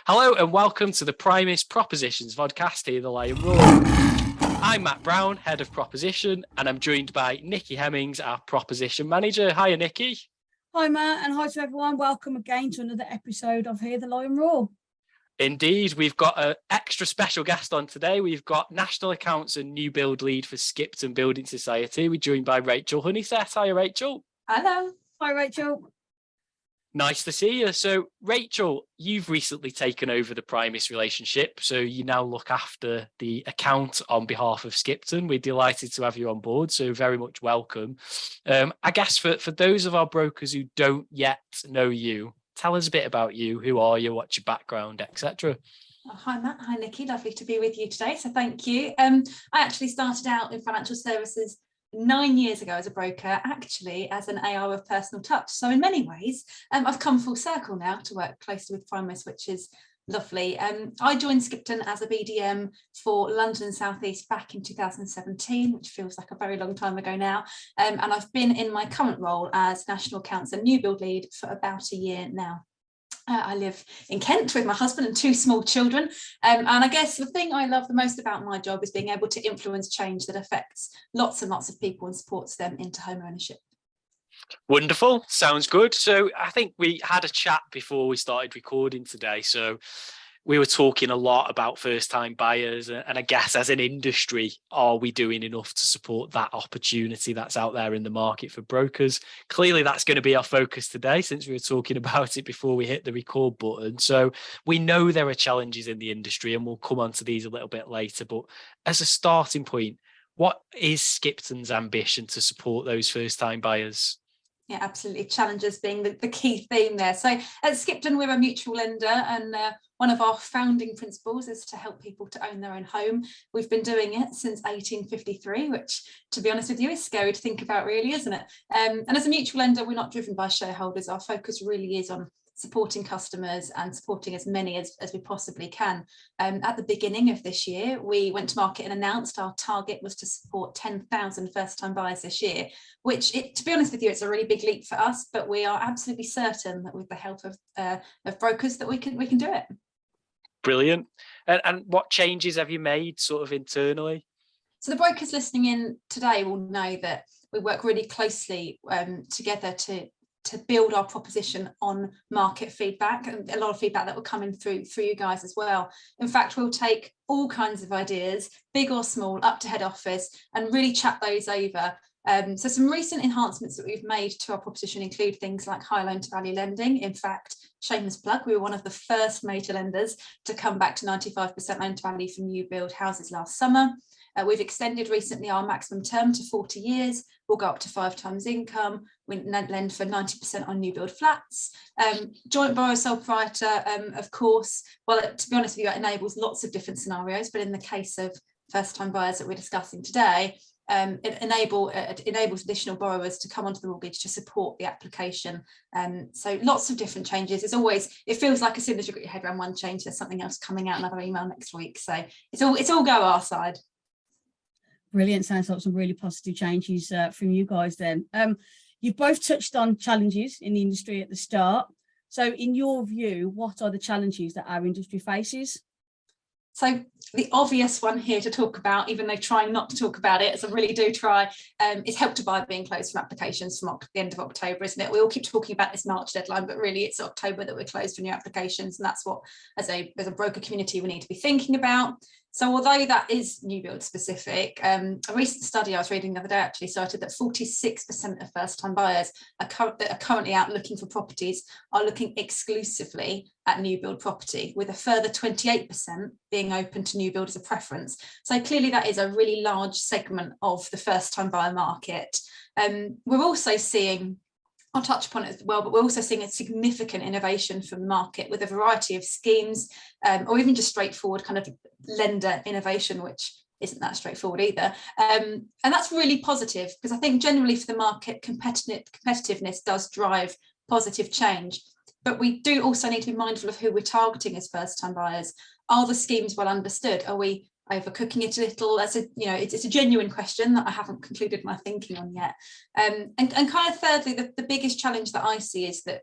Hello and welcome to the Primis Propositions vodcast here, the Lion Roar. I'm Matt Brown, Head of Proposition, and I'm joined by Nikki Hemmings, our Proposition Manager. Hiya, Nikki. Hi, Matt, and hi to everyone. Welcome again to another episode of Hear the Lion Roar. Indeed, we've got an extra special guest on today. We've got National Accounts and New Build Lead for Skipton Building Society. We're joined by Rachael Hunnisett. Hiya, Rachael. Hello. Hi, Rachael. Nice to see you. So, Rachael, you've recently taken over the Primis relationship, so you now look after the account on behalf of Skipton. We're delighted to have you on board, so very much welcome. I guess for those of our brokers who don't yet know you, tell us a bit about you. Who are you? What's your background, etc.? Hi, Matt. Hi, Nikki. Lovely to be with you today. So thank you. I actually started out in financial services 9 years ago as a broker, actually as an AR of personal touch. So in many ways, I've come full circle now to work closely with Primis, which is lovely. I joined Skipton as a BDM for London and South East back in 2017, which feels like a very long time ago now. And I've been in my current role as National Accounts and New Build Lead for about a year now. I live in Kent with my husband and two small children. And I guess the thing I love the most about my job is being able to influence change that affects lots and lots of people and supports them into home ownership. Wonderful. Sounds good. So I think we had a chat before we started recording today. So we were talking a lot about first-time buyers, and I guess as an industry, are we doing enough to support that opportunity that's out there in the market for brokers? Clearly, that's going to be our focus today, since we were talking about it before we hit the record button. So we know there are challenges in the industry, and we'll come on to these a little bit later. But as a starting point, what is Skipton's ambition to support those first-time buyers? Yeah, absolutely. Challenges being the key theme there. So at Skipton, we're a mutual lender, and one of our founding principles is to help people to own their own home. We've been doing it since 1853, which, to be honest with you, is scary to think about, really, isn't it? And as a mutual lender, we're not driven by shareholders. Our focus really is on supporting customers and supporting as many as we possibly can. At the beginning of this year, we went to market and announced our target was to support 10,000 first-time buyers this year, which, to be honest with you, it's a really big leap for us, but we are absolutely certain that with the help of brokers that we can do it. Brilliant. And what changes have you made sort of internally? So the brokers listening in today will know that we work really closely together to build our proposition on market feedback, and a lot of feedback that will come in through you guys as well. In fact, we'll take all kinds of ideas, big or small, up to head office and really chat those over. So some recent enhancements that we've made to our proposition include things like high loan to value lending. In fact, shameless plug, we were one of the first major lenders to come back to 95% loan to value for new build houses last summer. We've extended recently our maximum term to 40 years. We'll go up to 5 times income. We lend for 90% on new build flats. Joint borrower sole proprietor, of course, well, to be honest with you, it enables lots of different scenarios, but in the case of first-time buyers that we're discussing today, it enables additional borrowers to come onto the mortgage to support the application. So lots of different changes. It feels like as soon as you've got your head around one change, there's something else coming out, another email next week. So it's all go our side. Brilliant. Sounds like some really positive changes from you guys then. You've both touched on challenges in the industry at the start. So in your view, what are the challenges that our industry faces? So the obvious one here to talk about, even though trying not to talk about it, as I really do try, is Help to Buy being closed from applications from the end of October, isn't it? We all keep talking about this March deadline, but really it's October that we're closed for new applications, and that's what, as a broker community, we need to be thinking about. So although that is new build specific, a recent study I was reading the other day actually cited that 46% of first-time buyers that are currently out looking for properties are looking exclusively at new build property, with a further 28% being open to new build as a preference. So clearly that is a really large segment of the first-time buyer market. We're also seeing, I'll touch upon it as well, but we're also seeing a significant innovation from the market with a variety of schemes, or even just straightforward kind of lender innovation, which isn't that straightforward either. And that's really positive, because I think generally for the market, competitiveness does drive positive change. But we do also need to be mindful of who we're targeting as first-time buyers. Are the schemes well understood? Are we overcooking it a little? That's it's a genuine question that I haven't concluded my thinking on yet. And kind of thirdly, the biggest challenge that I see is that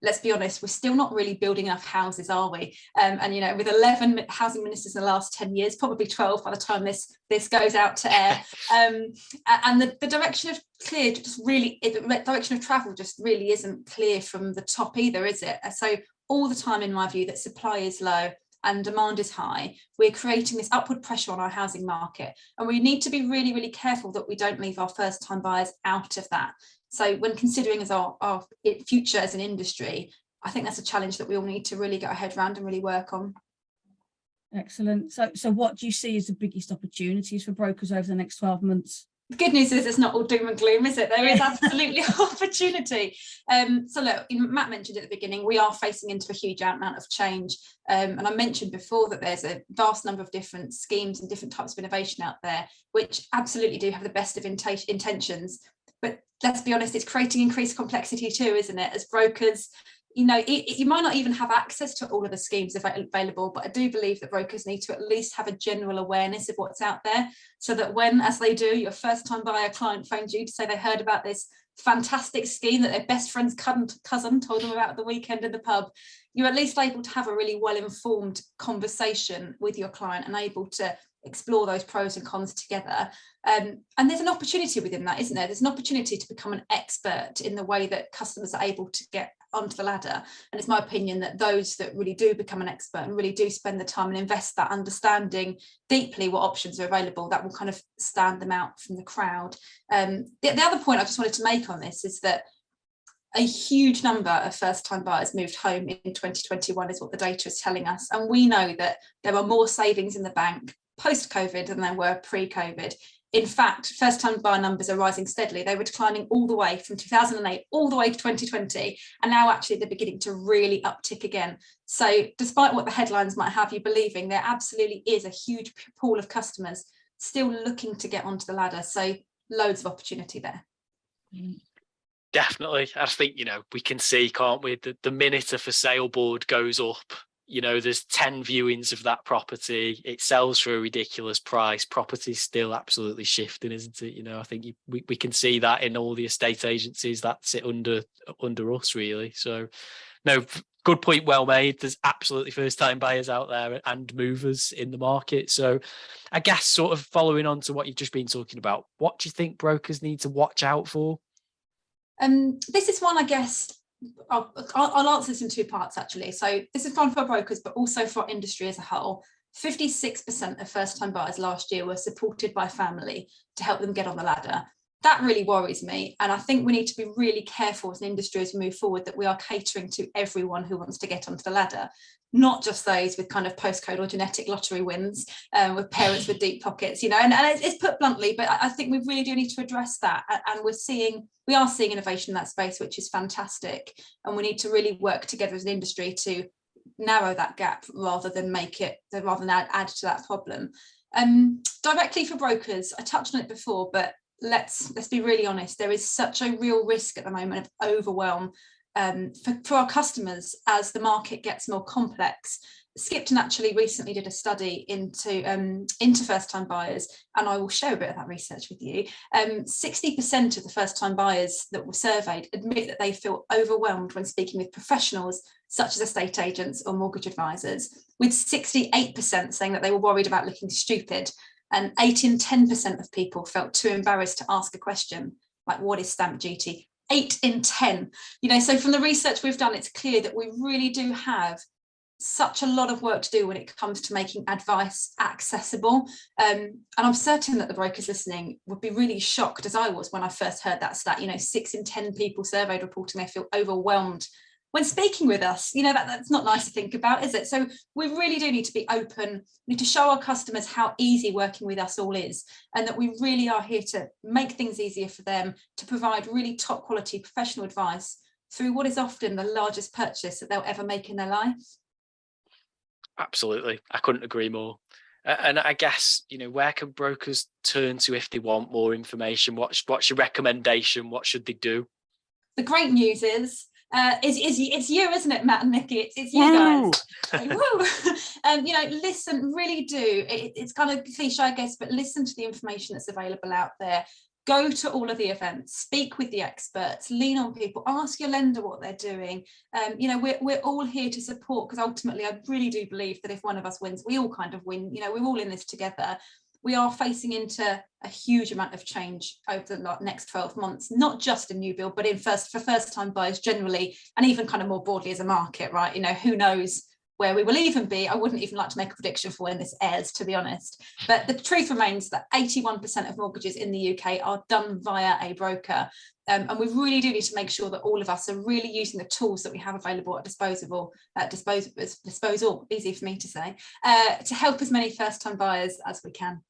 let's be honest, we're still not really building enough houses, are we? And you know, with 11 housing ministers in the last 10 years, probably 12 by the time this goes out to air, and the direction of clear just really, the direction of travel just really isn't clear from the top either, is it? So all the time, in my view, that supply is low and demand is high, we're creating this upward pressure on our housing market, and we need to be really, really careful that we don't leave our first time buyers out of that. So when considering as our future as an industry, I think that's a challenge that we all need to really get our head around and really work on. Excellent. So what do you see as the biggest opportunities for brokers over the next 12 months? The good news is it's not all doom and gloom, is it? There is absolutely opportunity. So look, Matt mentioned at the beginning, we are facing into a huge amount of change. And I mentioned before that there's a vast number of different schemes and different types of innovation out there, which absolutely do have the best of intentions. But let's be honest, it's creating increased complexity too, isn't it? As brokers, you know, you might not even have access to all of the schemes available, but I do believe that brokers need to at least have a general awareness of what's out there, so that when, as they do, your first time buyer client phones you to say they heard about this fantastic scheme that their best friend's cousin told them about at the weekend in the pub, you're at least able to have a really well-informed conversation with your client and able to explore those pros and cons together. And there's an opportunity within that, isn't there? There's an opportunity to become an expert in the way that customers are able to get onto the ladder. And it's my opinion that those that really do become an expert and really do spend the time and invest that understanding deeply what options are available, that will kind of stand them out from the crowd. The other point I just wanted to make on this is that a huge number of first-time buyers moved home in 2021 is what the data is telling us. And we know that there are more savings in the bank post-COVID than there were pre-COVID. In fact, first-time buyer numbers are rising steadily. They were declining all the way from 2008 all the way to 2020, and now actually they're beginning to really uptick again. So despite what the headlines might have you believing, there absolutely is a huge pool of customers still looking to get onto the ladder. So loads of opportunity there. Definitely. I think, you know, we can see, can't we, the minute a for sale board goes up, you know, there's 10 viewings of that property, it sells for a ridiculous price, property's still absolutely shifting, isn't it? You know, I think we can see that in all the estate agencies that sit under us, really. So no, good point, well made. There's absolutely first time buyers out there and movers in the market. So I guess sort of following on to what you've just been talking about, what do you think brokers need to watch out for? This is one, I guess, I'll answer this in two parts, actually. So this is fun for brokers, but also for industry as a whole. 56% of first-time buyers last year were supported by family to help them get on the ladder. That really worries me. And I think we need to be really careful as an industry as we move forward that we are catering to everyone who wants to get onto the ladder, not just those with kind of postcode or genetic lottery wins, with parents with deep pockets, you know, and it's put bluntly, but I think we really do need to address that. And we are seeing innovation in that space, which is fantastic. And we need to really work together as an industry to narrow that gap rather than add to that problem. Directly for brokers, I touched on it before, but let's be really honest, there is such a real risk at the moment of overwhelm for our customers as the market gets more complex. Skipton actually recently did a study into first-time buyers, and I will share a bit of that research with you. 60% of the first-time buyers that were surveyed admit that they feel overwhelmed when speaking with professionals such as estate agents or mortgage advisors, with 68% saying that they were worried about looking stupid, and 8 in 10% of people felt too embarrassed to ask a question like, what is stamp duty? 8 in 10. You know, so from the research we've done, it's clear that we really do have such a lot of work to do when it comes to making advice accessible. And I'm certain that the brokers listening would be really shocked, as I was when I first heard that stat. You know, 6 in 10 people surveyed reporting they feel overwhelmed when speaking with us. You know, that's not nice to think about, is it? So we really do need to be open. We need to show our customers how easy working with us all is, and that we really are here to make things easier for them, to provide really top quality professional advice through what is often the largest purchase that they'll ever make in their life. Absolutely. I couldn't agree more. And I guess, you know, where can brokers turn to if they want more information? What's your recommendation? What should they do? The great news is it's you, isn't it, Matt and Nikki? It's you guys. Woo! You know, listen, really do. It's kind of cliche, I guess, but listen to the information that's available out there. go to all of the events, speak with the experts, lean on people, ask your lender what they're doing. You know, we're all here to support, because ultimately I really do believe that if one of us wins, we all kind of win. You know, we're all in this together. We are facing into a huge amount of change over the next 12 months, not just in new build, but for first time buyers generally, and even kind of more broadly as a market, right? You know, who knows where we will even be. I wouldn't even like to make a prediction for when this airs, to be honest. But the truth remains that 81% of mortgages in the UK are done via a broker. And we really do need to make sure that all of us are really using the tools that we have available at disposal, easy for me to say, to help as many first-time buyers as we can.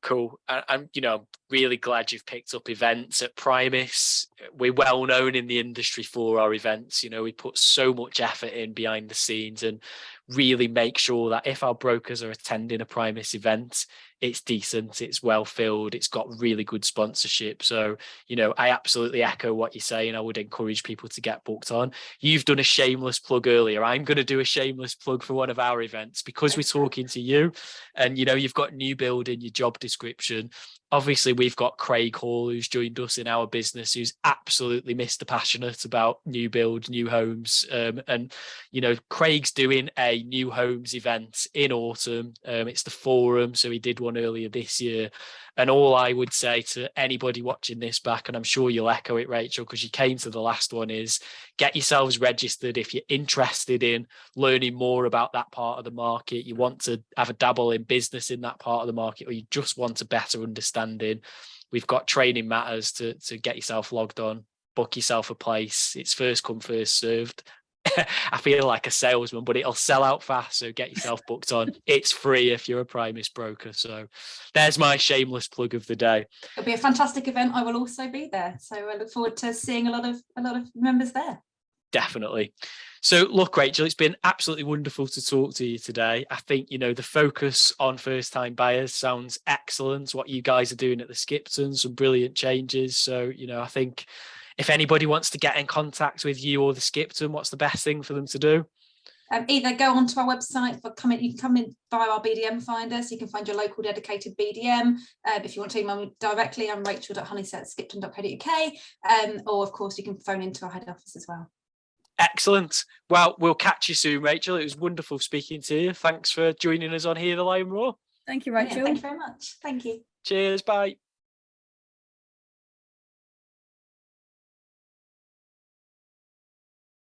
Cool. I'm, you know, really glad you've picked up events at Primis. We're well known in the industry for our events. You know, we put so much effort in behind the scenes and really make sure that if our brokers are attending a Primis event, it's decent, it's well filled, it's got really good sponsorship. So, you know, I absolutely echo what you're saying. I would encourage people to get booked on. You've done a shameless plug earlier. I'm going to do a shameless plug for one of our events, because we're talking to you and, you know, you've got new build in your job description. Obviously, we've got Craig Hall, who's joined us in our business, who's absolutely Mr. Passionate about new build, new homes. And, you know, Craig's doing a new homes event in autumn. It's the Forum. So he did one earlier this year. And all I would say to anybody watching this back, and I'm sure you'll echo it, Rachel, because you came to the last one, is get yourselves registered if you're interested in learning more about that part of the market. You want to have a dabble in business in that part of the market, or you just want a better understanding. We've got Training Matters to get yourself logged on, book yourself a place. It's first come, first served. I feel like a salesman, but it'll sell out fast. So get yourself booked on. It's free if you're a Primis broker. So there's my shameless plug of the day. It'll be a fantastic event. I will also be there. So I look forward to seeing a lot of members there. Definitely. So look, Rachel, it's been absolutely wonderful to talk to you today. I think, you know, the focus on first time buyers sounds excellent. What you guys are doing at the Skipton, some brilliant changes. So, you know, I think if anybody wants to get in contact with you or the Skipton, what's the best thing for them to do? Either go onto our website, you can come in via our BDM finder, so you can find your local dedicated BDM. If you want to email me directly, I'm rachel.hunnisett@skipton.co.uk, or of course you can phone into our head office as well. Excellent. Well, we'll catch you soon, Rachel. It was wonderful speaking to you. Thanks for joining us on Hear the Lion Roar. Thank you, Rachel. Thank you very much. Thank you. Cheers. Bye.